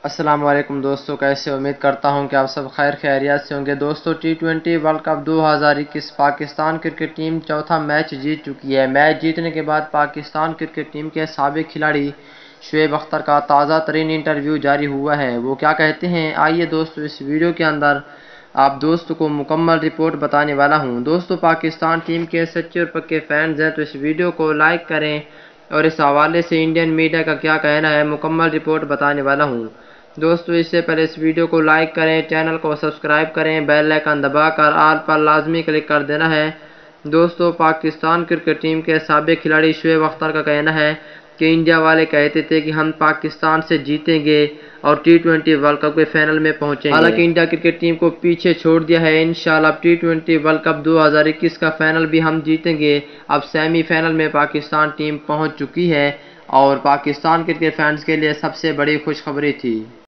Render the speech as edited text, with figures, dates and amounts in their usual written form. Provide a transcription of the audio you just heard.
السلام علیکم دوستو، کیسے امید کرتا ہوں کہ آپ سب خیر خیریت سے ہوں گے۔ دوستو T20 world cup 2021 Pakistan cricket team چوتھا میچ جیت چکی ہے۔ میچ جیتنے کے بعد پاکستان کرکٹ ٹیم کے سابق کھلاڑی شعیب اختر کا تازہ ترین انٹرویو جاری ہوا ہے۔ وہ کیا کہتے ہیں، آئیے دوستو اس ویڈیو کے اندر آپ دوستوں کو مکمل رپورٹ بتانے والا ہوں۔ دوستو پاکستان ٹیم کے سچے اور پکے فینز ہیں تو اس ویڈیو کو لائک کریں اور اس حوالے سے انڈین میڈیا کا کیا کہنا ہے مکمل رپورٹ بتانے والا ہوں۔ دوستو اس سے پہلے اس ویڈیو کو لائک کریں، چینل کو سبسکرائب کریں، بیل آئیکن دبا کر آل پر لازمی کلک کر دینا ہے۔ دوستو پاکستان کرکٹ ٹیم کے سابق کھلاڑی شعیب اختر کا کہنا ہے کہ انڈیا والے کہتے تھے کہ ہم پاکستان سے جیتیں گے اور T20 ورلڈ کپ کے فائنل میں پہنچیں گے۔ حالانکہ انڈیا کرکٹ ٹیم کو پیچھے چھوڑ دیا ہے۔ انشاءاللہ اب T20 ورلڈ کپ 2021 کا فائنل بھی ہم جیتیں گے۔ اب سیمی فائنل میں پاکستان ٹیم پہنچ چکی ہے اور پاکستان کرکٹ فینس کے لیے سب سے بڑی خوشخبری تھی۔